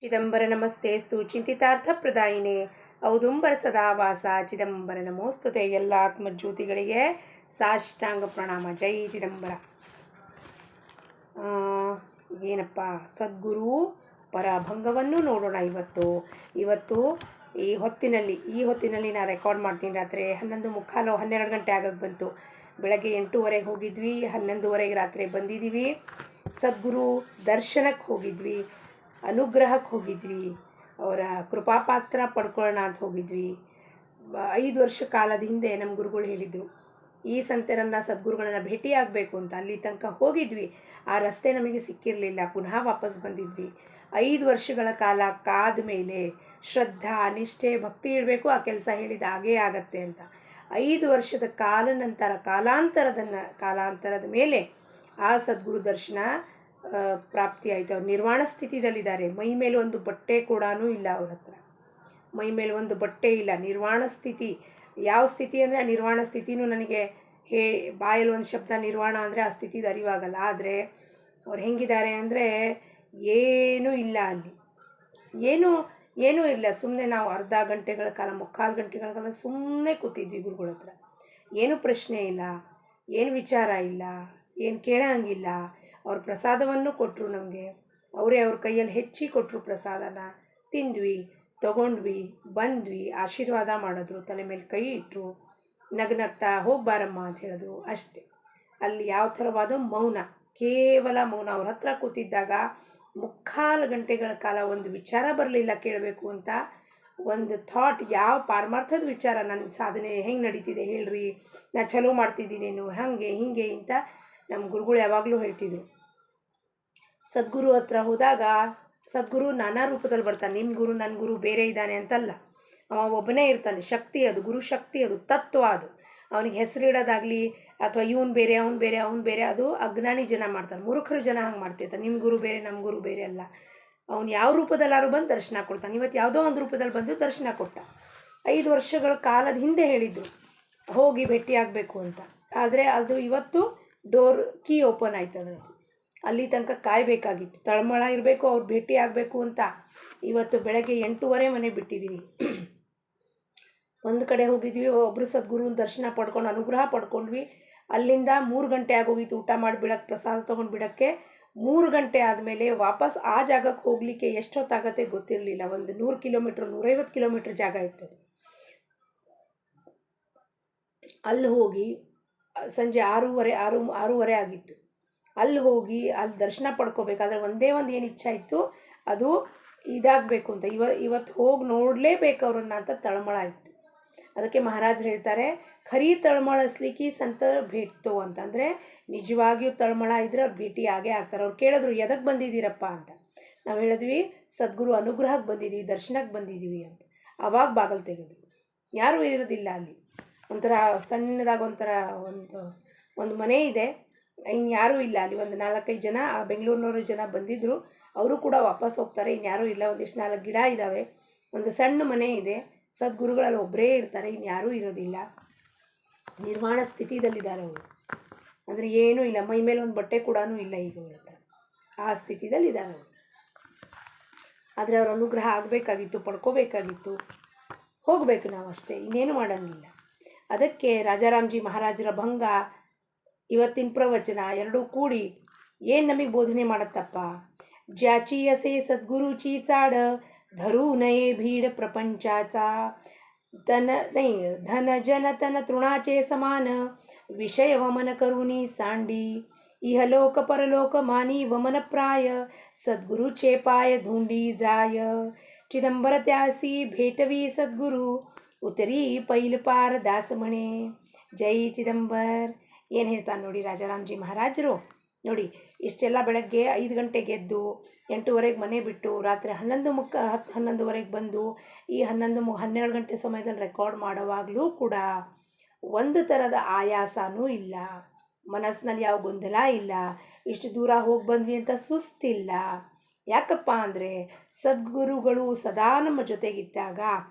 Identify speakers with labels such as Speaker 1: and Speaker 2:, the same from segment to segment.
Speaker 1: ಚಿದಂಬರ ನಮಸ್ತೇಸ್ತು ಚಿಂತಿತಾರ್ಥಪ್ರದಾಯಿನೇ ಔದುಂಬರ ಸದಾವಾಸ ಚಿದಂಬರ ನಮೋಸ್ತುತೆ. ಎಲ್ಲ ಆತ್ಮಜ್ಯೋತಿಗಳಿಗೆ ಸಾಷ್ಟಾಂಗ ಪ್ರಣಾಮ. ಜೈ ಚಿದಂಬರ. ಏನಪ್ಪ ಸದ್ಗುರು ಪರಭಂಗವನ್ನು ನೋಡೋಣ. ಇವತ್ತು ಈ ಹೊತ್ತಿನಲ್ಲಿ ನಾನು ರೆಕಾರ್ಡ್ ಮಾಡ್ತೀನಿ. ರಾತ್ರಿ 11:45 12 ಗಂಟೆ ಆಗೋಕ್ಕೆ ಬಂತು. ಬೆಳಗ್ಗೆ 8:30 ಹೋಗಿದ್ವಿ, 11:30 ರಾತ್ರಿ ಬಂದಿದ್ದೀವಿ. ಸದ್ಗುರು ದರ್ಶನಕ್ಕೆ ಹೋಗಿದ್ವಿ, ಅನುಗ್ರಹಕ್ಕೆ ಹೋಗಿದ್ವಿ, ಅವರ ಕೃಪಾಪಾತ್ರ ಪಡ್ಕೊಳ್ಳೋಣ ಅಂತ ಹೋಗಿದ್ವಿ. 5 ವರ್ಷ ಕಾಲದ ಹಿಂದೆ ನಮ್ಮ ಗುರುಗಳು ಹೇಳಿದರು, ಈ ಸಂತೆರನ್ನು ಸದ್ಗುರುಗಳನ್ನು ಭೇಟಿಯಾಗಬೇಕು ಅಂತ. ಅಲ್ಲಿ ತನಕ ಹೋಗಿದ್ವಿ, ಆ ರಸ್ತೆ ನಮಗೆ ಸಿಕ್ಕಿರಲಿಲ್ಲ. ಪುನಃ ವಾಪಸ್ ಬಂದಿದ್ವಿ. 5 ವರ್ಷಗಳ ಕಾಲ ಕಾದ ಮೇಲೆ ಶ್ರದ್ಧಾ ನಿಷ್ಠೆ ಭಕ್ತಿ ಇಡಬೇಕು, ಆ ಕೆಲಸ ಹೇಳಿದ ಹಾಗೇ ಆಗತ್ತೆ ಅಂತ. 5 ವರ್ಷದ ಕಾಲಾಂತರದ ಮೇಲೆ ಆ ಸದ್ಗುರು ದರ್ಶನ ಪ್ರಾಪ್ತಿಯಾಯಿತು. ಅವ್ರು ನಿರ್ವಾಣ ಸ್ಥಿತಿದಲ್ಲಿದ್ದಾರೆ. ಮೈ ಮೇಲೆ ಒಂದು ಬಟ್ಟೆ ಕೂಡ ಇಲ್ಲ ಅವ್ರ ಹತ್ರ. ಮೈ ಮೇಲೆ ಒಂದು ಬಟ್ಟೆ ಇಲ್ಲ. ನಿರ್ವಾಣ ಸ್ಥಿತಿ. ಯಾವ ಸ್ಥಿತಿ ಅಂದರೆ ಆ ನಿರ್ವಾಣ ಸ್ಥಿತಿನೂ ನನಗೆ ಬಾಯಲ್ಲಿ ಒಂದು ಶಬ್ದ ನಿರ್ವಾಣ ಅಂದರೆ ಆ ಸ್ಥಿತಿದು ಅರಿವಾಗಲ್ಲ. ಆದರೆ ಅವ್ರು ಹೆಂಗಿದ್ದಾರೆ ಅಂದರೆ ಏನೂ ಇಲ್ಲ ಅಲ್ಲಿ, ಏನೂ ಇಲ್ಲ. ಸುಮ್ಮನೆ ನಾವು ಅರ್ಧ ಗಂಟೆಗಳ ಕಾಲ, 3/4 ಗಂಟೆಗಳ ಕಾಲ ಸುಮ್ಮನೆ ಕೂತಿದ್ವಿ ಗುರುಗಳ ಹತ್ರ. ಏನು ಪ್ರಶ್ನೆ ಇಲ್ಲ, ಏನು ವಿಚಾರ ಇಲ್ಲ, ಏನು ಕೇಳೋಂಗಿಲ್ಲ. ಅವ್ರ ಪ್ರಸಾದವನ್ನು ಕೊಟ್ಟರು ನಮಗೆ. ಅವರೇ ಅವ್ರ ಕೈಯಲ್ಲಿ ಹೆಚ್ಚಿ ಕೊಟ್ಟರು ಪ್ರಸಾದನ. ತಿಂದ್ವಿ, ತೊಗೊಂಡ್ವಿ, ಬಂದ್ವಿ. ಆಶೀರ್ವಾದ ಮಾಡಿದ್ರು, ತಲೆ ಮೇಲೆ ಕೈ ಇಟ್ಟರು, ನಗ್ನಗ್ತಾ ಹೋಗ್ಬಾರಮ್ಮ ಅಂತ ಹೇಳಿದ್ರು. ಅಷ್ಟೇ. ಅಲ್ಲಿ ಯಾವ ಥರವಾದ ಮೌನ, ಕೇವಲ ಮೌನ. ಅವ್ರ ಹತ್ರ ಕೂತಿದ್ದಾಗ 3/4 ಗಂಟೆಗಳ ಕಾಲ ಒಂದು ವಿಚಾರ ಬರಲಿಲ್ಲ ಕೇಳಬೇಕು ಅಂತ. ಒಂದು ಥಾಟ್, ಯಾವ ಪಾರಮಾರ್ಥದ ವಿಚಾರ, ನನ್ನ ಸಾಧನೆ ಹೆಂಗೆ ನಡೀತಿದೆ ಹೇಳ್ರಿ, ನಾನು ಚಲೋ ಮಾಡ್ತಿದ್ದೀನೇನು, ಹಾಗೆ ಹೀಗೆ ಅಂತ ನಮ್ಮ ಗುರುಗಳು ಯಾವಾಗಲೂ ಹೇಳ್ತಿದ್ರು. ಸದ್ಗುರು ಹತ್ರ ಹೋದಾಗ ಸದ್ಗುರು ನಾನಾ ರೂಪದಲ್ಲಿ ಬರ್ತಾನೆ. ನಿಮ್ಮ ಗುರು ನನ್ನ ಗುರು ಬೇರೆ ಇದ್ದಾನೆ ಅಂತಲ್ಲ, ಅವ ಒಬ್ಬನೇ ಇರ್ತಾನೆ. ಶಕ್ತಿ ಅದು, ಗುರು ಶಕ್ತಿ ಅದು, ತತ್ವ ಅದು. ಅವನಿಗೆ ಹೆಸರಿಡೋದಾಗಲಿ ಅಥವಾ ಇವನು ಬೇರೆ ಅವನು ಬೇರೆ ಅದು ಅಜ್ಞಾನಿ ಜನ ಮಾಡ್ತಾನೆ. ಮೂರ್ಖರು ಜನ ಹಂಗೆ ಮಾಡ್ತಿರ್ತಾನೆ. ನಿಮ್ಮ ಗುರು ಬೇರೆ ನಮ್ಮ ಗುರು ಬೇರೆ ಅಲ್ಲ. ಅವನು ಯಾವ ರೂಪದಲ್ಲಾರು ಬಂದು ದರ್ಶನ ಕೊಡ್ತಾನೆ. ಇವತ್ತು ಯಾವುದೋ ಒಂದು ರೂಪದಲ್ಲಿ ಬಂದು ದರ್ಶನ ಕೊಟ್ಟ. 5 ವರ್ಷಗಳ ಕಾಲದ ಹಿಂದೆ ಹೇಳಿದ್ರು ಹೋಗಿ ಭೇಟಿಯಾಗಬೇಕು ಅಂತ. ಆದರೆ ಅದು ಇವತ್ತು ಡೋರ್ ಕೀ ಓಪನ್ ಆಯ್ತದೆ. ಅಲ್ಲಿ ತನಕ ಕಾಯಬೇಕಾಗಿತ್ತು, ತಳಮಳ ಇರಬೇಕು, ಅವ್ರು ಭೇಟಿ ಆಗಬೇಕು ಅಂತ. ಇವತ್ತು ಬೆಳಗ್ಗೆ 8:30 ಮನೆ ಬಿಟ್ಟಿದ್ದೀವಿ. ಒಂದು ಕಡೆ ಹೋಗಿದ್ವಿ, ಒಬ್ಬರು ಸದ್ಗುರುನ ದರ್ಶನ ಪಡ್ಕೊಂಡು ಅನುಗ್ರಹ ಪಡ್ಕೊಂಡ್ವಿ. ಅಲ್ಲಿಂದ 3 ಗಂಟೆ ಆಗೋಗಿತ್ತು ಊಟ ಮಾಡಿ ಬಿಡೋಕ್ಕೆ, ಪ್ರಸಾದ ತೊಗೊಂಡು ಬಿಡೋಕ್ಕೆ. 3 ಗಂಟೆ ಆದಮೇಲೆ ವಾಪಸ್ ಆ ಜಾಗಕ್ಕೆ ಹೋಗಲಿಕ್ಕೆ ಎಷ್ಟೊತ್ತಾಗತ್ತೆ ಗೊತ್ತಿರಲಿಲ್ಲ. ಒಂದು 100 ಕಿಲೋಮೀಟ್ರ್ 150 ಕಿಲೋಮೀಟ್ರ್ ಜಾಗ ಇತ್ತು. ಅಲ್ಲಿ ಹೋಗಿ ಸಂಜೆ 6:30 ಆಗಿತ್ತು. ಅಲ್ಲಿ ಹೋಗಿ ಅಲ್ಲಿ ದರ್ಶನ ಪಡ್ಕೋಬೇಕಾದ್ರೆ ಒಂದೇ ಒಂದು ಏನು ಇಚ್ಛೆ ಇತ್ತು, ಅದು ಇದಾಗಬೇಕು ಅಂತ. ಇವತ್ತು ಹೋಗಿ ನೋಡಲೇಬೇಕು ಅವ್ರನ್ನ ಅಂತ ತಳಮಳ ಇತ್ತು. ಅದಕ್ಕೆ ಮಹಾರಾಜರು ಹೇಳ್ತಾರೆ, ಖರೀ ತಳಮಳಿಸ್ಲಿಕ್ಕೆ ಸಂತ ಭೇಟ್ತೋ ಅಂತಂದರೆ, ನಿಜವಾಗಿಯೂ ತಳಮಳ ಇದ್ದರೆ ಅವ್ರು ಭೇಟಿ ಆಗೇ ಆಗ್ತಾರೆ. ಅವ್ರು ಕೇಳಿದ್ರು ಎದಕ್ಕೆ ಬಂದಿದ್ದೀರಪ್ಪ ಅಂತ. ನಾವು ಹೇಳಿದ್ವಿ ಸದ್ಗುರು ಅನುಗ್ರಹಕ್ಕೆ ಬಂದಿದ್ದೀವಿ, ದರ್ಶನಕ್ಕೆ ಬಂದಿದ್ದೀವಿ ಅಂತ. ಆವಾಗ ಬಾಗಿಲು ತೆಗೆದ್ರು. ಯಾರೂ ಇರೋದಿಲ್ಲ ಅಲ್ಲಿ. ಒಂಥರ ಸಣ್ಣದಾಗ ಒಂದು ಮನೆ ಇದೆ, ಇನ್ಯಾರೂ ಇಲ್ಲ ಅಲ್ಲಿ. ಒಂದು 4-5 ಜನ ಬೆಂಗಳೂರಿನವರು ಜನ ಬಂದಿದ್ದರು, ಅವರು ಕೂಡ ವಾಪಸ್ ಹೋಗ್ತಾರೆ. ಇನ್ಯಾರೂ ಇಲ್ಲ. ಒಂದಿಷ್ಟು 4 ಗಿಡ ಇದ್ದಾವೆ, ಒಂದು ಸಣ್ಣ ಮನೆ ಇದೆ. ಸದ್ಗುರುಗಳಲ್ಲಿ ಒಬ್ಬರೇ ಇರ್ತಾರೆ, ಇನ್ಯಾರೂ ಇರೋದಿಲ್ಲ. ನಿರ್ವಾಣ ಸ್ಥಿತಿದಲ್ಲಿದ್ದಾರೆ ಅವರು. ಅಂದರೆ ಏನೂ ಇಲ್ಲ, ಮೈ ಮೇಲೆ ಒಂದು ಬಟ್ಟೆ ಕೂಡ ಇಲ್ಲ ಈಗ ಅವ್ರ ಹತ್ರ. ಆ ಸ್ಥಿತಿದಲ್ಲಿದ್ದಾರೆ ಅವರು. ಆದರೆ ಅವ್ರ ಅನುಗ್ರಹ ಆಗಬೇಕಾಗಿತ್ತು, ಪಡ್ಕೋಬೇಕಾಗಿತ್ತು. ಹೋಗಬೇಕು ನಾವು ಅಷ್ಟೇ, ಇನ್ನೇನು ಮಾಡೋಂಗಿಲ್ಲ. ಅದಕ್ಕೆ ರಾಜಾರಾಮ್ಜಿ ಮಹಾರಾಜರ ಭಂಗ, ಇವತ್ತಿನ ಪ್ರವಚನ ಎರಡೂ ಕೂಡಿ ಏನು ನಮಗೆ ಬೋಧನೆ ಮಾಡತ್ತಪ್ಪ. ज्याची असे सद्गुरूची चाड धरू नये भीड प्रपंचाचा. धन जन तन तृणाचे समान विषय वमन करुनी सांडी. इहलोक परलोक मानी वमन प्राय सद्गुरूचे पाय धुंडी जाय. चिदंबर त्यासी भेटवी सद्गुरू उतरी पैल पार दास म्हणे. ಜೈ ಚಿದಂಬರ್. ಏನು ಹೇಳ್ತಾನೆ ನೋಡಿ ರಾಜಾರಾಮ್ಜಿ ಮಹಾರಾಜರು. ನೋಡಿ, ಇಷ್ಟೆಲ್ಲ ಬೆಳಗ್ಗೆ 5 ಗಂಟೆಗೆ ಎದ್ದು 8:30 ಮನೆ ಬಿಟ್ಟು ರಾತ್ರಿ 11:30 ಬಂದು ಈ 12 ಗಂಟೆ ಸಮಯದಲ್ಲಿ ರೆಕಾರ್ಡ್ ಮಾಡುವಾಗಲೂ ಕೂಡ ಒಂದು ಥರದ ಆಯಾಸನೂ ಇಲ್ಲ, ಮನಸ್ಸಿನಲ್ಲಿ ಯಾವ ಗೊಂದಲ ಇಲ್ಲ, ಇಷ್ಟು ದೂರ ಹೋಗಿ ಬಂದ್ವಿ ಅಂತ ಸುಸ್ತಿಲ್ಲ. ಯಾಕಪ್ಪ ಅಂದರೆ ಸದ್ಗುರುಗಳು ಸದಾ ನಮ್ಮ ಜೊತೆಗಿದ್ದಾಗ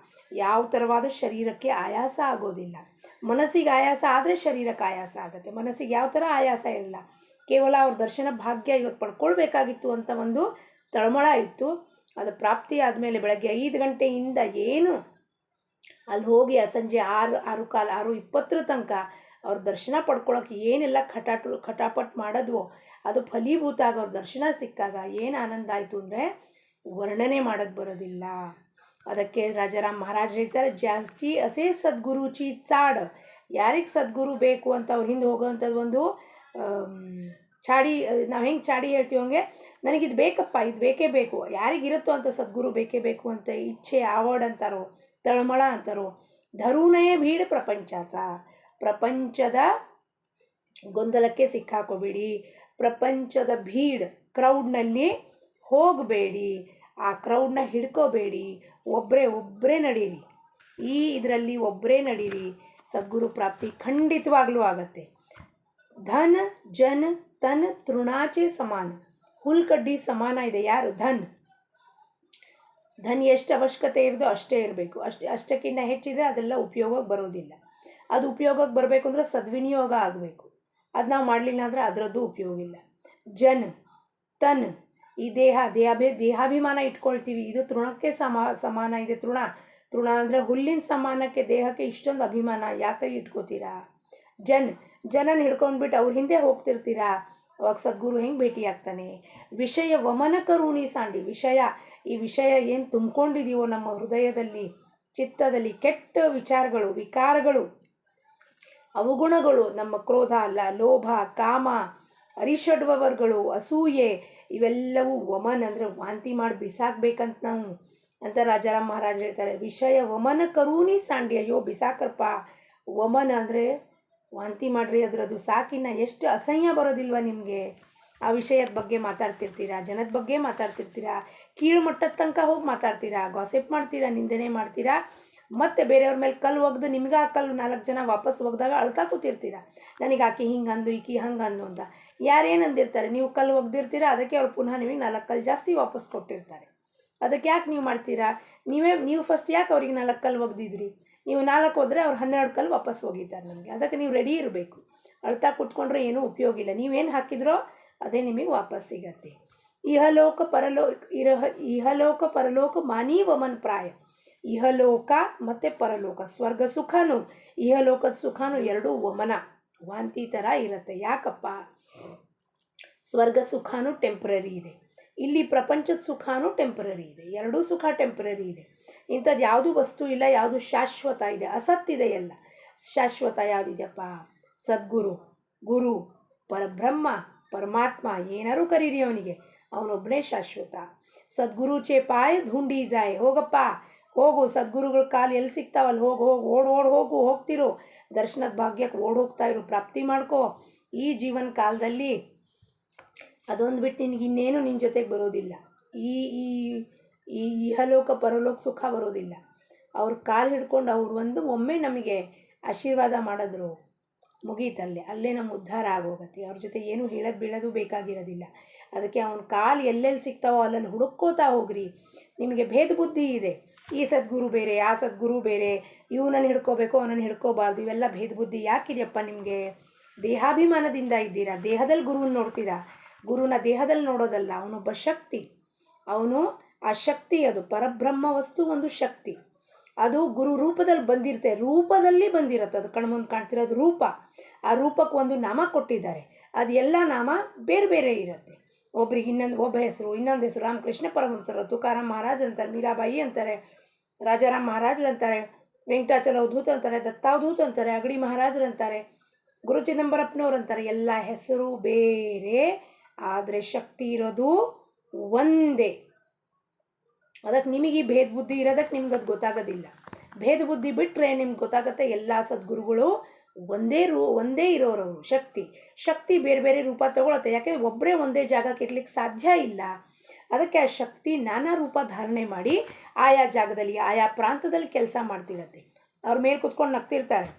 Speaker 1: ಯಾವ ಥರವಾದ ಶರೀರಕ್ಕೆ ಆಯಾಸ ಆಗೋದಿಲ್ಲ. ಮನಸ್ಸಿಗೆ ಆಯಾಸ ಆದರೆ ಶರೀರಕ್ಕೆ ಆಯಾಸ ಆಗುತ್ತೆ. ಮನಸ್ಸಿಗೆ ಯಾವ ಥರ ಆಯಾಸ ಇಲ್ಲ. ಕೇವಲ ಅವ್ರ ದರ್ಶನ ಭಾಗ್ಯ ಇವತ್ತು ಪಡ್ಕೊಳ್ಬೇಕಾಗಿತ್ತು ಅಂತ ಒಂದು ತಳಮಳ ಇತ್ತು. ಅದು ಪ್ರಾಪ್ತಿ ಆದಮೇಲೆ ಬೆಳಗ್ಗೆ 5 ಗಂಟೆಯಿಂದ ಏನು ಅಲ್ಲಿ ಹೋಗಿ ಸಂಜೆ 6:20 ತನಕ ಅವ್ರ ದರ್ಶನ ಪಡ್ಕೊಳ್ಳೋಕೆ ಏನೆಲ್ಲ ಖಟಾಪಟ್ ಮಾಡಿದ್ವೋ ಅದು ಫಲೀಭೂತ ಆಗಿ ಅವ್ರ ದರ್ಶನ ಸಿಕ್ಕಾಗ ಏನು ಆನಂದ ಆಯಿತು ಅಂದರೆ ವರ್ಣನೆ ಮಾಡೋಕ್ಕೆ ಬರೋದಿಲ್ಲ. ಅದಕ್ಕೆ ರಾಜಾರಾಮ್ ಮಹಾರಾಜ್ ಹೇಳ್ತಾರೆ, ಜಾಸ್ತಿ ಅಸೇ ಸದ್ಗುರುಚಿ ಚಾಡ್. ಯಾರಿಗೆ ಸದ್ಗುರು ಬೇಕು ಅಂತ ಅವ್ರ ಹಿಂದೆ ಹೋಗೋವಂಥದ್ದು ಒಂದು ಚಾಡಿ, ನಾವು ಹೆಂಗೆ ಚಾಡಿ ಹೇಳ್ತೀವಿ ಹಂಗೆ ನನಗಿದು ಬೇಕಪ್ಪ, ಇದು ಬೇಕೇ ಬೇಕು, ಯಾರಿಗಿರುತ್ತೋ ಅಂತ ಸದ್ಗುರು ಬೇಕೇ ಬೇಕು ಅಂತ ಇಚ್ಛೆ ಆವಡ್ ಅಂತಾರೋ, ತಳಮಳ ಅಂತಾರೋ. ಧರುಣಯ ಭೀಡ ಪ್ರಪಂಚಾಚ, ಪ್ರಪಂಚದ ಗೊಂದಲಕ್ಕೆ ಸಿಕ್ಕಾಕೋಬೇಡಿ, ಪ್ರಪಂಚದ ಭೀಡ್ ಕ್ರೌಡ್ನಲ್ಲಿ ಹೋಗಬೇಡಿ, ಆ ಕ್ರೌಡ್ನ ಹಿಡ್ಕೋಬೇಡಿ, ಒಬ್ಬರೇ ನಡೀರಿ, ಇದರಲ್ಲಿ ಒಬ್ಬರೇ ನಡೀರಿ, ಸದ್ಗುರು ಪ್ರಾಪ್ತಿ ಖಂಡಿತವಾಗ್ಲೂ ಆಗತ್ತೆ. ಧನ್ ಜನ್ ತನ್ ತೃಣಾಚೆ ಸಮಾನ, ಹುಲ್ಕಡ್ಡಿ ಸಮಾನ ಇದೆ. ಯಾರು? ಧನ್ ಎಷ್ಟು ಅವಶ್ಯಕತೆ ಇರೋದೋ ಅಷ್ಟೇ ಇರಬೇಕು, ಅಷ್ಟಕ್ಕಿಂತ ಹೆಚ್ಚಿದೆ ಅದೆಲ್ಲ ಉಪಯೋಗಕ್ಕೆ ಬರೋದಿಲ್ಲ. ಅದು ಉಪಯೋಗಕ್ಕೆ ಬರಬೇಕು ಅಂದರೆ ಸದ್ವಿನಿಯೋಗ ಆಗಬೇಕು. ಅದು ನಾವು ಮಾಡಲಿಲ್ಲ ಅಂದರೆ ಅದರದ್ದು ಉಪಯೋಗ ಇಲ್ಲ. ಜನ್ ತನ್, ಈ ದೇಹಾಭಿಮಾನ ಇಟ್ಕೊಳ್ತೀವಿ, ಇದು ತೃಣಕ್ಕೆ ಸಮಾನ ಇದೆ. ತೃಣ ಅಂದರೆ ಹುಲ್ಲಿನ ಸಮಾನಕ್ಕೆ ದೇಹಕ್ಕೆ ಇಷ್ಟೊಂದು ಅಭಿಮಾನ ಯಾಕೆ ಇಟ್ಕೋತೀರಾ? ಜನನ ಹಿಡ್ಕೊಂಡ್ಬಿಟ್ಟು ಅವ್ರ ಹಿಂದೆ ಹೋಗ್ತಿರ್ತೀರಾ, ಅವಾಗ ಸದ್ಗುರು ಹೆಂಗೆ ಭೇಟಿ ಆಗ್ತಾನೆ? ವಿಷಯ ವಮನ ಕರುಣಿ ಸಾಂಡಿ, ಈ ವಿಷಯ ಏನು ತುಂಬ್ಕೊಂಡಿದೀವೋ ನಮ್ಮ ಹೃದಯದಲ್ಲಿ, ಚಿತ್ತದಲ್ಲಿ, ಕೆಟ್ಟ ವಿಚಾರಗಳು, ವಿಕಾರಗಳು, ಅವಗುಣಗಳು, ನಮ್ಮ ಕ್ರೋಧ, ಲೋಭ, ಕಾಮ, ಅರಿಷಡ್ವರ್ಗಳು, ಅಸೂಯೆ, ಇವೆಲ್ಲವೂ ವಮನ್ ಅಂದರೆ ವಾಂತಿ ಮಾಡಿ ಬಿಸಾಕ್ಬೇಕಂತ ನಾವು ಅಂತ ರಾಜಾರಾಮ್ ಮಹಾರಾಜ್ ಹೇಳ್ತಾರೆ. ವಿಷಯ ವಮನ ಕರುಣಿ ಸಾಂಡಿ, ಅಯ್ಯೋ ಬಿಸಾಕರಪ್ಪ. ವಮನ ಅಂದರೆ ವಾಂತಿ ಮಾಡ್ರಿ, ಅದರದ್ದು ಸಾಕಿನ್ನ ಎಷ್ಟು ಅಸಹ್ಯ ಬರೋದಿಲ್ವ ನಿಮಗೆ? ಆ ವಿಷಯದ ಬಗ್ಗೆ ಮಾತಾಡ್ತಿರ್ತೀರಾ, ಜನದ ಬಗ್ಗೆ ಮಾತಾಡ್ತಿರ್ತೀರಾ, ಕೀಳು ಮಟ್ಟದ ತನಕ ಹೋಗಿ ಮಾತಾಡ್ತೀರಾ, ಗಾಸಿಪ್ ಮಾಡ್ತೀರಾ, ನಿಂದನೆ ಮಾಡ್ತೀರಾ, ಮತ್ತು ಬೇರೆಯವ್ರ ಮೇಲೆ ಕಲ್ಲು ಒಗ್ದು ನಿಮ್ಗೆ ಆ ಕಲ್ಲು 4 ಜನ ವಾಪಸ್ ಒಗ್ದಾಗ ಅಳ್ತಾ ಕೂತಿರ್ತೀರ, ನನಗೆ ಆಕೆ ಹಿಂಗೆ ಅಂದು ಈಕಿ ಹಂಗೆ ಅಂದು ಅಂತ. ಯಾರೇನು ಅಂದಿರ್ತಾರೆ? ನೀವು ಕಲ್ಲು ಒಗ್ದಿರ್ತೀರ, ಅದಕ್ಕೆ ಅವ್ರು ಪುನಃ ನಿಮಗೆ 4 ಕಲ್ಲು ಜಾಸ್ತಿ ವಾಪಸ್ ಕೊಟ್ಟಿರ್ತಾರೆ. ಅದಕ್ಕೆ ಯಾಕೆ ನೀವು ಮಾಡ್ತೀರಾ? ನೀವು ಫಸ್ಟ್ ಯಾಕೆ ಅವ್ರಿಗೆ 4 ಕಲ್ಲು ಒಗ್ದಿದ್ರಿ? ನೀವು 4 ಹೋದರೆ ಅವ್ರು 12 ಕಲ್ಲು ವಾಪಸ್ ಹೋಗಿದ್ದಾರೆ ನಮಗೆ. ಅದಕ್ಕೆ ನೀವು ರೆಡಿ ಇರಬೇಕು. ಅಳ್ತಾ ಕೂತ್ಕೊಂಡ್ರೆ ಏನೂ ಉಪಯೋಗ ಇಲ್ಲ. ನೀವೇನು ಹಾಕಿದ್ರೋ ಅದೇ ನಿಮಗೆ ವಾಪಸ್ ಸಿಗತ್ತೆ. ಇಹಲೋಕ ಪರಲೋಕ ಮಾನೀ ವಮನ್ ಪ್ರಾಯ. ಇಹಲೋಕ ಮತ್ತು ಪರಲೋಕ, ಸ್ವರ್ಗ ಸುಖನೂ ಇಹಲೋಕದ ಸುಖನೂ ಎರಡೂ ವಮನ, ವಾಂತಿ ಥರ ಇರುತ್ತೆ. ಯಾಕಪ್ಪ? ಸ್ವರ್ಗ ಸುಖನೂ ಟೆಂಪ್ರರಿ ಇದೆ, ಇಲ್ಲಿ ಪ್ರಪಂಚದ ಸುಖನೂ ಟೆಂಪ್ರರಿ ಇದೆ. ಎರಡೂ ಸುಖ ಟೆಂಪ್ರರಿ ಇದೆ. ಇಂಥದ್ದು ಯಾವುದೂ ವಸ್ತು ಇಲ್ಲ, ಯಾವುದು ಶಾಶ್ವತ ಇದೆ, ಅಸತ್ತಿದೆ ಎಲ್ಲ. ಶಾಶ್ವತ ಯಾವುದಿದೆಯಪ್ಪ? ಸದ್ಗುರು, ಗುರು, ಪರಬ್ರಹ್ಮ, ಪರಮಾತ್ಮ, ಏನಾರು ಕರೀರಿ ಅವನಿಗೆ, ಅವನೊಬ್ಬನೇ ಶಾಶ್ವತ. ಸದ್ಗುರು ಚೇ ಪಾಯ ಧುಂಡಿ ಜಾಯ್, ಹೋಗಪ್ಪ ಹೋಗು, ಸದ್ಗುರುಗಳ ಕಾಲು ಎಲ್ಲಿ ಸಿಗ್ತಾವಲ್ಲಿ ಹೋಗು, ಹೋಗ್ತಿರು, ದರ್ಶನದ ಭಾಗ್ಯಕ್ಕೆ ಹೋಗ್ತಾ ಇರು, ಪ್ರಾಪ್ತಿ ಮಾಡ್ಕೋ. ಈ ಜೀವನ ಕಾಲದಲ್ಲಿ ಅದೊಂದು ಬಿಟ್ಟು ನಿನಗೆ ಇನ್ನೇನು ನಿನ್ನ ಜೊತೆಗೆ ಬರೋದಿಲ್ಲ. ಈ ಈ ಇಹಲೋಕ ಪರಲೋಕ ಸುಖ ಬರೋದಿಲ್ಲ. ಅವ್ರ ಕಾಲು ಹಿಡ್ಕೊಂಡು ಒಮ್ಮೆ ನಮಗೆ ಆಶೀರ್ವಾದ ಮಾಡಿದ್ರು, ಮುಗೀತಲ್ಲೇ ನಮ್ಮ ಉದ್ಧಾರ ಆಗೋಗತ್ತೆ. ಅವ್ರ ಜೊತೆ ಏನೂ ಬೀಳೋದು ಬೇಕಾಗಿರೋದಿಲ್ಲ. ಅದಕ್ಕೆ ಅವನ ಕಾಲು ಎಲ್ಲೆಲ್ಲಿ ಸಿಗ್ತಾವೋ ಅಲ್ಲಲ್ಲಿ ಹುಡುಕೋತಾ ಹೋಗ್ರಿ. ನಿಮಗೆ ಭೇದ ಬುದ್ಧಿ ಇದೆ, ಈ ಸದ್ಗುರು ಬೇರೆ, ಆ ಸದ್ಗುರು ಬೇರೆ, ಇವನನ್ನು ಹಿಡ್ಕೋಬೇಕು, ಅವನನ್ನು ಹಿಡ್ಕೋಬಾರ್ದು, ಇವೆಲ್ಲ ಭೇದ ಬುದ್ಧಿ ಯಾಕಿದೆಯಪ್ಪ ನಿಮಗೆ? ದೇಹಾಭಿಮಾನದಿಂದ ಇದ್ದೀರಾ. ದೇಹದಲ್ಲಿ ಗುರುವನ್ನು ನೋಡ್ತೀರಾ, ಗುರುನ ದೇಹದಲ್ಲಿ ನೋಡೋದಲ್ಲ. ಅವನೊಬ್ಬ ಶಕ್ತಿ, ಅವನು ಆ ಶಕ್ತಿ, ಅದು ಪರಬ್ರಹ್ಮ ವಸ್ತು, ಒಂದು ಶಕ್ತಿ. ಅದು ಗುರು ರೂಪದಲ್ಲಿ ಬಂದಿರುತ್ತೆ. ಅದು ಕಣ್ಮುಂದೆ ಕಾಣ್ತಿರೋದು ರೂಪ. ಆ ರೂಪಕ್ಕೆ ಒಂದು ನಾಮ ಕೊಟ್ಟಿದ್ದಾರೆ. ಅದು ಎಲ್ಲ ನಾಮ ಬೇರೆ ಬೇರೆ ಇರುತ್ತೆ. ಒಬ್ರಿಗೆ ಒಬ್ಬ ಹೆಸರು, ಇನ್ನೊಂದು ಹೆಸರು. ರಾಮಕೃಷ್ಣ ಪರಮಹಂಸರು, ತುಕಾರಾಮ್ ಮಹಾರಾಜ್ ಅಂತಾರೆ, ಮೀರಾಬಾಯಿ ಅಂತಾರೆ, ರಾಜಾರಾಮ್ ಮಹಾರಾಜರು ಅಂತಾರೆ, ವೆಂಕಟಾಚಲ ಅವಧೂತ ಅಂತಾರೆ, ದತ್ತಾವಧೂತ ಅಂತಾರೆ, ಅಗಡಿ ಮಹಾರಾಜರು ಅಂತಾರೆ, ಗುರು ಚಿದಂಬರಪ್ಪನವ್ರು ಅಂತಾರೆ. ಎಲ್ಲ ಹೆಸರು ಬೇರೆ, ಆದರೆ ಶಕ್ತಿ ಇರೋದು ಒಂದೇ. ಅದಕ್ಕೆ ನಿಮಗೆ ಈ ಭೇದ ಬುದ್ಧಿ ಇರೋದಕ್ಕೆ ನಿಮ್ಗೆ ಅದು ಗೊತ್ತಾಗೋದಿಲ್ಲ. ಭೇದ ಬುದ್ಧಿ ಬಿಟ್ಟರೆ ನಿಮ್ಗೆ ಗೊತ್ತಾಗುತ್ತೆ ಎಲ್ಲ ಸದ್ಗುರುಗಳು ಒಂದೇ ಇರೋರವರು. ಶಕ್ತಿ ಬೇರೆ ಬೇರೆ ರೂಪ ತಗೊಳುತ್ತೆ. ಯಾಕೆಂದರೆ ಒಬ್ಬರೇ ಒಂದೇ ಜಾಗಕ್ಕೆ ಇರ್ಲಿಕ್ಕೆ ಸಾಧ್ಯ ಇಲ್ಲ. ಅದಕ್ಕೆ ಆ ಶಕ್ತಿ ನಾನಾ ರೂಪ ಧಾರಣೆ ಮಾಡಿ ಆಯಾ ಜಾಗದಲ್ಲಿ, ಆಯಾ ಪ್ರಾಂತದಲ್ಲಿ ಕೆಲಸ ಮಾಡ್ತಿರತ್ತೆ. ಅವ್ರ ಮೇಲೆ ಕುತ್ಕೊಂಡು ನಗ್ತಿರ್ತಾರೆ.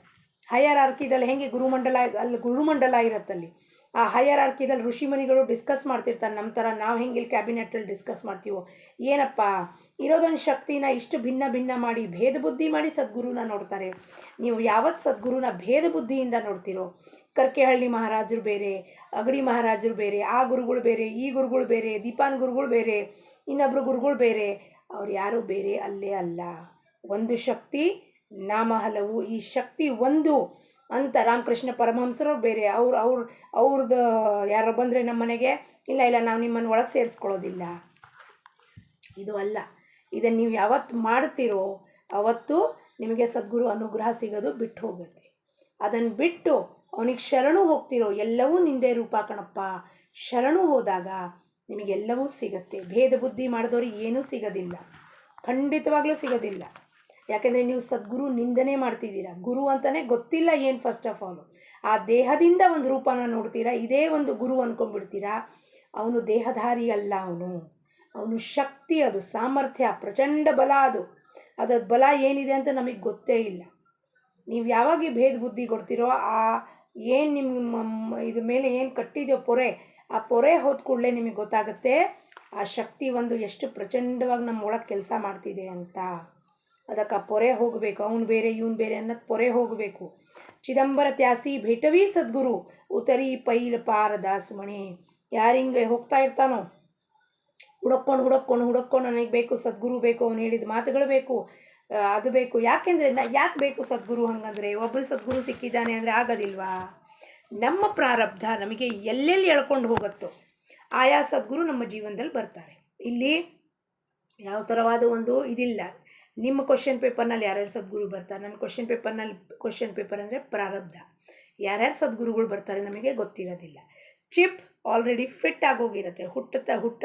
Speaker 1: ಹೈಯರ್ ಆರ್ಕಿದಲ್ಲಿ ಹೆಂಗೆ ಗುರುಮಂಡಲ ಇರುತ್ತಲ್ಲಿ, ಆ ಹೈಯರ್ ಆರ್ಕಿದಲ್ಲಿ ಋಷಿಮುನಿಗಳು ಡಿಸ್ಕಸ್ ಮಾಡ್ತಿರ್ತಾರೆ. ನಮ್ಮ ಥರ ನಾವು ಹೆಂಗೆ ಇಲ್ಲಿ ಕ್ಯಾಬಿನೆಟಲ್ಲಿ ಡಿಸ್ಕಸ್ ಮಾಡ್ತೀವೋ, ಏನಪ್ಪ ಇರೋದೊಂದು ಶಕ್ತಿನ ಇಷ್ಟು ಭಿನ್ನ ಮಾಡಿ ಭೇದ ಬುದ್ಧಿ ಮಾಡಿ ಸದ್ಗುರುನ ನೋಡ್ತಾರೆ. ನೀವು ಯಾವತ್ತು ಸದ್ಗುರುನ ಭೇದ ಬುದ್ಧಿಯಿಂದ ನೋಡ್ತೀರೋ, ಕರ್ಕೆಹಳ್ಳಿ ಮಹಾರಾಜರು ಬೇರೆ, ಅಗಡಿ ಮಹಾರಾಜರು ಬೇರೆ, ಆ ಗುರುಗಳು ಬೇರೆ, ಈ ಗುರುಗಳು ಬೇರೆ, ದೀಪಾನ್ ಗುರುಗಳು ಬೇರೆ, ಇನ್ನೊಬ್ಬರು ಗುರುಗಳು ಬೇರೆ, ಅವ್ರು ಯಾರು ಬೇರೆ ಅಲ್ಲೇ ಅಲ್ಲ. ಒಂದು ಶಕ್ತಿ, ನಾಮ ಹಲವು. ಈ ಶಕ್ತಿ ಒಂದು ಅಂತ ರಾಮಕೃಷ್ಣ ಪರಮಹಂಸರು ಬೇರೆ, ಅವ್ರದ್ದು ಯಾರೋ ಬಂದರೆ ನಮ್ಮ ಮನೆಗೆ, ಇಲ್ಲ ಇಲ್ಲ ನಾವು ನಿಮ್ಮನ್ನು ಒಳಗೆ ಸೇರಿಸ್ಕೊಳ್ಳೋದಿಲ್ಲ, ಇದು ಅಲ್ಲ. ಇದನ್ನು ನೀವು ಯಾವತ್ತು ಮಾಡ್ತೀರೋ ಅವತ್ತು ನಿಮಗೆ ಸದ್ಗುರು ಅನುಗ್ರಹ ಸಿಗೋದು ಬಿಟ್ಟು ಹೋಗುತ್ತೆ. ಅದನ್ನು ಬಿಟ್ಟು ಅವನಿಗೆ ಶರಣು ಹೋಗ್ತಿರೋ, ಎಲ್ಲವೂ ನಿಂದೇ ರೂಪ ಕಣಪ್ಪ, ಶರಣು ಹೋದಾಗ ನಿಮಗೆಲ್ಲವೂ ಸಿಗತ್ತೆ. ಭೇದ ಬುದ್ಧಿ ಮಾಡಿದವ್ರಿಗೆ ಏನೂ ಸಿಗೋದಿಲ್ಲ, ಖಂಡಿತವಾಗ್ಲೂ ಸಿಗೋದಿಲ್ಲ. ಯಾಕೆಂದರೆ ನೀವು ಸದ್ಗುರು ನಿಂದನೆ ಮಾಡ್ತಿದ್ದೀರಾ. ಗುರು ಅಂತಲೇ ಗೊತ್ತಿಲ್ಲ ಏನು. ಫಸ್ಟ್ ಆಫ್ ಆಲು ಆ ದೇಹದಿಂದ ಒಂದು ರೂಪನ ನೋಡ್ತೀರಾ, ಇದೇ ಒಂದು ಗುರು ಅಂದ್ಕೊಂಡ್ಬಿಡ್ತೀರಾ. ಅವನು ದೇಹಧಾರಿ ಅಲ್ಲ, ಅವನು ಶಕ್ತಿ, ಅದು ಸಾಮರ್ಥ್ಯ, ಪ್ರಚಂಡ ಬಲ. ಅದರ ಬಲ ಏನಿದೆ ಅಂತ ನಮಗೆ ಗೊತ್ತೇ ಇಲ್ಲ. ನೀವು ಯಾವಾಗ ಈ ಭೇದ ಬುದ್ಧಿ ಕೊಡ್ತೀರೋ, ಆ ಏನು ನಿಮ್ಮ ಇದ್ರ ಮೇಲೆ ಏನು ಕಟ್ಟಿದೆಯೋ ಪೊರೆ, ಆ ಪೊರೆ ಹೋದ ಕೂಡಲೇ ನಿಮಗೆ ಗೊತ್ತಾಗುತ್ತೆ ಆ ಶಕ್ತಿ ಒಂದು ಎಷ್ಟು ಪ್ರಚಂಡವಾಗಿ ನಮ್ಮ ಒಳಗೆ ಕೆಲಸ ಮಾಡ್ತಿದೆ ಅಂತ. ಅದಕ್ಕೆ ಆ ಪೊರೆ ಹೋಗಬೇಕು. ಅವನು ಬೇರೆ ಇವನು ಬೇರೆ ಅನ್ನೋದು ಪೊರೆ ಹೋಗಬೇಕು. ಚಿದಂಬರ ತ್ಯಾಸಿ ಭೇಟವಿ ಸದ್ಗುರು ಉತರಿ ಪೈಲ ಪಾರ ದಾಸಮಣಿ. ಯಾರಿಂಗೆ ಹೋಗ್ತಾ ಇರ್ತಾನೋ ಹುಡಕ್ಕೊಂಡು ನನಗೆ ಬೇಕು ಸದ್ಗುರು ಬೇಕು, ಅವನು ಹೇಳಿದ ಮಾತುಗಳು ಬೇಕು, ಅದು ಬೇಕು. ಯಾಕೆಂದರೆ ಯಾಕೆ ಬೇಕು ಸದ್ಗುರು? ಹಂಗಂದರೆ ಒಬ್ಬರು ಸದ್ಗುರು ಸಿಕ್ಕಿದ್ದಾನೆ ಅಂದರೆ ಆಗೋದಿಲ್ವಾ? ನಮ್ಮ ಪ್ರಾರಬ್ಧ ನಮಗೆ ಎಲ್ಲೆಲ್ಲಿ ಎಳ್ಕೊಂಡು ಹೋಗುತ್ತೋ ಆಯಾ ಸದ್ಗುರು ನಮ್ಮ ಜೀವನದಲ್ಲಿ ಬರ್ತಾರೆ. ಇಲ್ಲಿ ಯಾವ ಥರವಾದ ಒಂದು ಇದಿಲ್ಲ. ನಿಮ್ಮ ಕ್ವಶನ್ ಪೇಪರ್ನಲ್ಲಿ ಯಾರ್ಯಾರು ಸದ್ಗುರು ಬರ್ತಾರೆ, ನನ್ನ ಕ್ವಶನ್ ಪೇಪರ್ ಅಂದರೆ ಪ್ರಾರಬ್ಧ. ಯಾರ್ಯಾರು ಸದ್ಗುರುಗಳು ಬರ್ತಾರೆ ನಮಗೆ ಗೊತ್ತಿರೋದಿಲ್ಲ. ಚಿಪ್ ಆಲ್ರೆಡಿ ಫಿಟ್ ಆಗೋಗಿರುತ್ತೆ. ಹುಟ್ಟ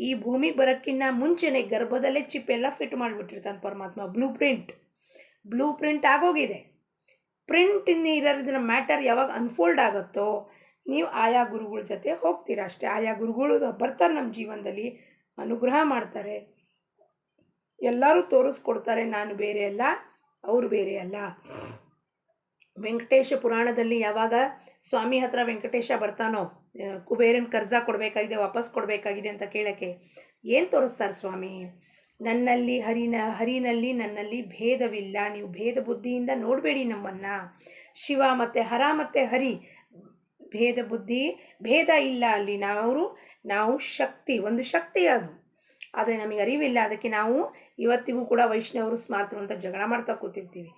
Speaker 1: ಈ ಭೂಮಿಗೆ ಬರೋಕ್ಕಿಂತ ಮುಂಚೆನೇ ಗರ್ಭದಲ್ಲೇ ಚಿಪ್ ಎಲ್ಲ ಫಿಟ್ ಮಾಡಿಬಿಟ್ಟಿರ್ತಾನೆ ಪರಮಾತ್ಮ. ಬ್ಲೂ ಪ್ರಿಂಟ್ ಆಗೋಗಿದೆ. ಪ್ರಿಂಟ್ ಇರೋದನ್ನ ಮ್ಯಾಟರ್ ಯಾವಾಗ ಅನ್ಫೋಲ್ಡ್ ಆಗುತ್ತೋ ನೀವು ಆಯಾ ಗುರುಗಳ ಜೊತೆ ಹೋಗ್ತೀರಾ ಅಷ್ಟೇ. ಆಯಾ ಗುರುಗಳು ಬರ್ತಾರೆ ನಮ್ಮ ಜೀವನದಲ್ಲಿ, ಅನುಗ್ರಹ ಮಾಡ್ತಾರೆ, ಎಲ್ಲರೂ ತೋರಿಸ್ಕೊಡ್ತಾರೆ. ನಾನು ಬೇರೆ ಅಲ್ಲ, ಅವರು ಬೇರೆ ಅಲ್ಲ. ವೆಂಕಟೇಶ ಪುರಾಣದಲ್ಲಿ ಯಾವಾಗ ಸ್ವಾಮಿ ಹತ್ರ ವೆಂಕಟೇಶ ಬರ್ತಾನೋ, ಕುಬೇರನ ಕರ್ಜ ಕೊಡಬೇಕಾಗಿದೆ, ವಾಪಸ್ ಕೊಡಬೇಕಾಗಿದೆ ಅಂತ ಕೇಳೋಕ್ಕೆ ಏನು ತೋರಿಸ್ತಾರೆ ಸ್ವಾಮಿ? ನನ್ನಲ್ಲಿ ಹರಿನಲ್ಲಿ ನನ್ನಲ್ಲಿ ಭೇದವಿಲ್ಲ, ನೀವು ಭೇದ ಬುದ್ಧಿಯಿಂದ ನೋಡಬೇಡಿ ನಮ್ಮನ್ನು. ಶಿವ ಮತ್ತು ಹರ ಮತ್ತು ಹರಿ ಭೇದ ಬುದ್ಧಿ, ಭೇದ ಇಲ್ಲ ಅಲ್ಲಿ. ನಾವು ಶಕ್ತಿ, ಒಂದು ಶಕ್ತಿ ಅದು. ಆದರೆ ನಮಗೆ ಅರಿವಿಲ್ಲ. ಅದಕ್ಕೆ ನಾವು ಇವತ್ತಿಗೂ ಕೂಡ ವೈಷ್ಣವರು ಸ್ಮಾರ್ತರು ಅಂತ ಜಗಳ ಮಾಡ್ತಾ ಕೂತಿರ್ತೀವಿ.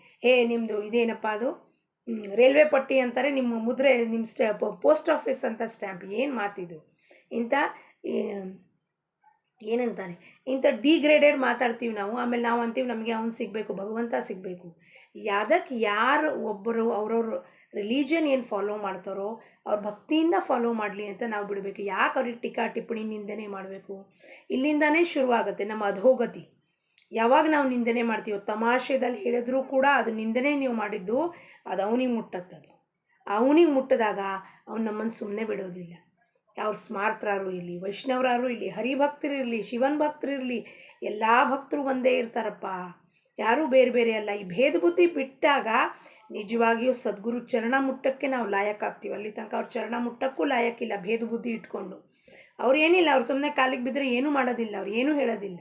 Speaker 1: ನಿಮ್ಮದು ಇದೇನಪ್ಪ ಅದು ರೈಲ್ವೆ ಪಟ್ಟಿ ಅಂತಾರೆ, ನಿಮ್ಮ ಮುದ್ರೆ, ನಿಮ್ಮ ಪೋಸ್ಟ್ ಆಫೀಸ್ ಅಂತ ಸ್ಟ್ಯಾಂಪ್. ಏನು ಮಾತಿದು? ಏನಂತಾರೆ ಇಂಥ ಡಿಗ್ರೇಡೆಡ್ ಮಾತಾಡ್ತೀವಿ ನಾವು. ಆಮೇಲೆ ನಾವು ಅಂತೀವಿ ನಮಗೆ ಅವನು ಸಿಗಬೇಕು, ಭಗವಂತ ಸಿಗಬೇಕು. ಯಾದಕ್ಕೆ ಯಾರು ಒಬ್ಬರು ಅವ್ರವ್ರ ರಿಲಿಜನ್ ಏನು ಫಾಲೋ ಮಾಡ್ತಾರೋ ಅವ್ರ ಭಕ್ತಿಯಿಂದ ಫಾಲೋ ಮಾಡಲಿ ಅಂತ ನಾವು ಬಿಡಬೇಕು. ಯಾಕೆ ಅವ್ರಿಗೆ ಟೀಕಾ ಟಿಪ್ಪಣಿ ನಿಂದನೆ ಮಾಡಬೇಕು? ಇಲ್ಲಿಂದನೇ ಶುರುವಾಗುತ್ತೆ ನಮ್ಮ ಅಧೋಗತಿ. ಯಾವಾಗ ನಾವು ನಿಂದನೆ ಮಾಡ್ತೀವೋ, ತಮಾಷೆದಲ್ಲಿ ಹೇಳಿದ್ರೂ ಕೂಡ ಅದು ನಿಂದನೆ ನೀವು ಮಾಡಿದ್ದು ಅದು ಅವನಿಗೆ ಮುಟ್ಟತ್ತದು. ಅವನಿಗೆ ಮುಟ್ಟಿದಾಗ ಅವ್ನು ನಮ್ಮನ್ನು ಸುಮ್ಮನೆ ಬಿಡೋದಿಲ್ಲ. ಅವ್ರು ಸ್ಮಾರ್ತರಾರು ಇರಲಿ, ವೈಷ್ಣವರಾರು ಇರಲಿ, ಹರಿಭಕ್ತರಿರಲಿ, ಶಿವನ ಭಕ್ತರಿರಲಿ, ಎಲ್ಲ ಭಕ್ತರು ಒಂದೇ ಇರ್ತಾರಪ್ಪ, ಯಾರೂ ಬೇರೆ ಬೇರೆ ಅಲ್ಲ. ಈ ಭೇದ ಬುದ್ಧಿ ಬಿಟ್ಟಾಗ ನಿಜವಾಗಿಯೂ ಸದ್ಗುರು ಚರಣ ಮುಟ್ಟಕ್ಕೆ ನಾವು ಲಾಯಕ್ಕಾಗ್ತೀವಿ. ಅಲ್ಲಿ ತನಕ ಅವ್ರ ಚರಣ ಮುಟ್ಟಕ್ಕೂ ಲಾಯಕ್ಕಿಲ್ಲ ಭೇದ ಬುದ್ಧಿ ಇಟ್ಕೊಂಡು. ಅವ್ರು ಏನಿಲ್ಲ, ಅವ್ರು ಸುಮ್ಮನೆ ಕಾಲಿಗೆ ಬಿದ್ದರೆ ಏನೂ ಮಾಡೋದಿಲ್ಲ, ಅವ್ರು ಏನೂ ಹೇಳೋದಿಲ್ಲ.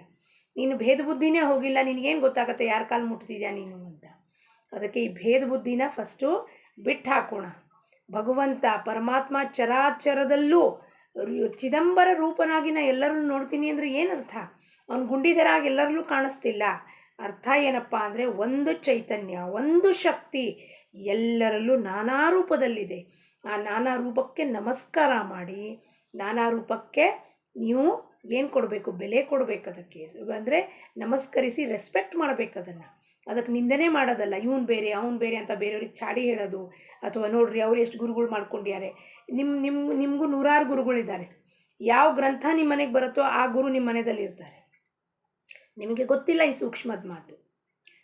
Speaker 1: ನೀನು ಭೇದ ಬುದ್ಧಿನೇ ಹೋಗಿಲ್ಲ, ನಿನಗೇನು ಗೊತ್ತಾಗುತ್ತೆ ಯಾರ ಕಾಲು ಮುಟ್ತಿದ್ಯಾ ನೀನು ಅಂತ. ಅದಕ್ಕೆ ಈ ಭೇದ ಬುದ್ಧಿನ ಫಸ್ಟು ಬಿಟ್ಟು ಹಾಕೋಣ. ಭಗವಂತ ಪರಮಾತ್ಮ ಚರಾಚರದಲ್ಲೂ ಚಿದಂಬರ ರೂಪನಾಗಿ ನಾ ಎಲ್ಲರನ್ನು ನೋಡ್ತೀನಿ ಅಂದರೆ ಏನರ್ಥ? ಅವ್ನು ಗುಂಡಿಧರಾಗಿ ಎಲ್ಲರಲ್ಲೂ ಕಾಣಿಸ್ತಿಲ್ಲ. ಅರ್ಥ ಏನಪ್ಪ ಅಂದರೆ ಒಂದು ಚೈತನ್ಯ, ಒಂದು ಶಕ್ತಿ ಎಲ್ಲರಲ್ಲೂ ನಾನಾ ರೂಪದಲ್ಲಿದೆ. ಆ ನಾನಾ ರೂಪಕ್ಕೆ ನಮಸ್ಕಾರ ಮಾಡಿ, ನಾನಾ ರೂಪಕ್ಕೆ ನೀವು ಏನು ಕೊಡಬೇಕು? ಬೆಲೆ ಕೊಡಬೇಕು. ಅದಕ್ಕೆ ಅಂದರೆ ನಮಸ್ಕರಿಸಿ ರೆಸ್ಪೆಕ್ಟ್ ಮಾಡಬೇಕು. ಅದಕ್ಕೆ ನಿಂದನೆ ಮಾಡೋದಲ್ಲ, ಇವನು ಬೇರೆ ಅವನು ಬೇರೆ ಅಂತ ಬೇರೆಯವ್ರಿಗೆ ಚಾಡಿ ಹೇಳೋದು. ಅಥವಾ ನೋಡ್ರಿ ಅವ್ರು ಎಷ್ಟು ಗುರುಗಳು ಮಾಡ್ಕೊಂಡಿದ್ದಾರೆ. ನಿಮಗೂ ನೂರಾರು ಗುರುಗಳಿದ್ದಾರೆ. ಯಾವ ಗ್ರಂಥ ನಿಮ್ಮ ಮನೆಗೆ ಬರುತ್ತೋ ಆ ಗುರು ನಿಮ್ಮ ಮನೆಯಲ್ಲಿ ಇರ್ತಾರೆ. ನಿಮಗೆ ಗೊತ್ತಿಲ್ಲ ಈ ಸೂಕ್ಷ್ಮದ ಮಾತು.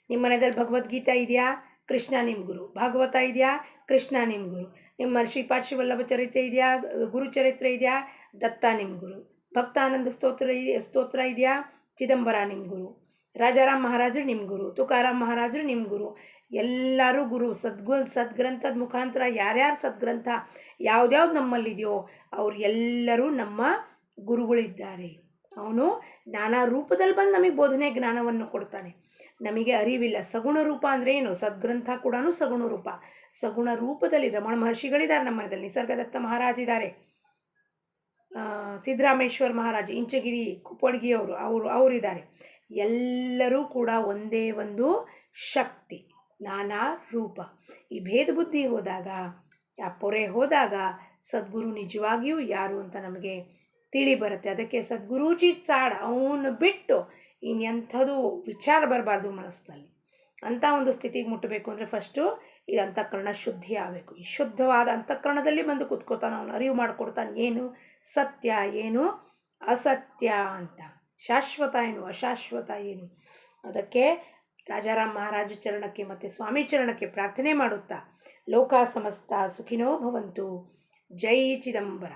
Speaker 1: ನಿಮ್ಮ ಮನೆಯಲ್ಲಿ ಭಗವದ್ಗೀತಾ ಇದೆಯಾ? ಕೃಷ್ಣ ನಿಮ್ಮ ಗುರು. ಭಾಗವತ ಇದೆಯಾ? ಕೃಷ್ಣ ನಿಮ್ಮ ಗುರು. ನಿಮ್ಮಲ್ಲಿ ಶ್ರೀಪಾದ ಶ್ರೀವಲ್ಲಭ ಚರಿತ್ರೆ ಇದೆಯಾ? ಗುರುಚರಿತ್ರೆ ಇದೆಯಾ? ದತ್ತ ನಿಮ್ಮ ಗುರು. ಭಕ್ತಾನಂದ ಸ್ತೋತ್ರ ಇದೆಯಾ? ಚಿದಂಬರ ನಿಮ್ಮ ಗುರು. ರಾಜಾರಾಮ್ ಮಹಾರಾಜರು ನಿಮ್ಮ ಗುರು. ತುಕಾರಾಮ್ ಮಹಾರಾಜರು ನಿಮ್ಮ ಗುರು. ಎಲ್ಲರೂ ಗುರು. ಸದ್ಗ್ರಂಥದ ಮುಖಾಂತರ ಯಾರ್ಯಾರು ಸದ್ಗ್ರಂಥ ಯಾವ್ದ್ಯಾವ್ದು ನಮ್ಮಲ್ಲಿದೆಯೋ ಅವ್ರು ಎಲ್ಲರೂ ನಮ್ಮ ಗುರುಗಳಿದ್ದಾರೆ. ಅವನು ನಾನಾ ರೂಪದಲ್ಲಿ ಬಂದು ನಮಗೆ ಬೋಧನೆ ಜ್ಞಾನವನ್ನು ಕೊಡ್ತಾನೆ. ನಮಗೆ ಅರಿವಿಲ್ಲ. ಸಗುಣ ರೂಪ ಅಂದರೆ ಏನು? ಸದ್ಗ್ರಂಥ ಕೂಡ ಸಗುಣ ರೂಪ. ಸಗುಣ ರೂಪದಲ್ಲಿ ರಮಣ ಮಹರ್ಷಿಗಳಿದ್ದಾರೆ ನಮ್ಮ ಮನೆಯಲ್ಲಿ. ನಿಸರ್ಗದತ್ತ ಮಹಾರಾಜ್ ಇದ್ದಾರೆ. ಸಿದ್ದರಾಮೇಶ್ವರ ಮಹಾರಾಜ, ಇಂಚಗಿರಿ ಅವರಿದ್ದಾರೆ. ಎಲ್ಲರೂ ಕೂಡ ಒಂದೇ ಒಂದು ಶಕ್ತಿ, ನಾನಾ ರೂಪ. ಈ ಭೇದ ಬುದ್ಧಿ ಹೋದಾಗ, ಆ ಪೊರೆ ಹೋದಾಗ ಸದ್ಗುರು ನಿಜವಾಗಿಯೂ ಯಾರು ಅಂತ ನಮಗೆ ತಿಳಿ ಬರುತ್ತೆ. ಅದಕ್ಕೆ ಸದ್ಗುರೂಚಿ ಚಾಡ, ಅವನು ಬಿಟ್ಟು ಇನ್ನೆಂಥದ್ದು ವಿಚಾರ ಬರಬಾರ್ದು ಮನಸ್ಸಿನಲ್ಲಿ. ಅಂಥ ಒಂದು ಸ್ಥಿತಿಗೆ ಮುಟ್ಟಬೇಕು ಅಂದರೆ ಫಸ್ಟು ಈ ಅಂತಃಕರಣ ಶುದ್ಧಿ ಆಗಬೇಕು. ಈ ಶುದ್ಧವಾದ ಅಂತಃಕರಣದಲ್ಲಿ ಬಂದು ಕೂತ್ಕೋತಾನೆ, ಅವನು ಅರಿವು ಮಾಡಿಕೊಡ್ತಾನೆ ಏನು ಸತ್ಯ ಏನು ಅಸತ್ಯ ಅಂತ, ಶಾಶ್ವತ ಏನು ಅಶಾಶ್ವತ ಏನು. ಅದಕ್ಕೆ ರಾಜಾರಾಮ್ ಮಹಾರಾಜ ಚರಣಕ್ಕೆ ಮತ್ತು ಸ್ವಾಮಿ ಚರಣಕ್ಕೆ ಪ್ರಾರ್ಥನೆ ಮಾಡುತ್ತಾ ಲೋಕ ಸಮಸ್ತ ಸುಖಿನೋ ಭವಂತು. ಜೈ ಚಿದಂಬರ.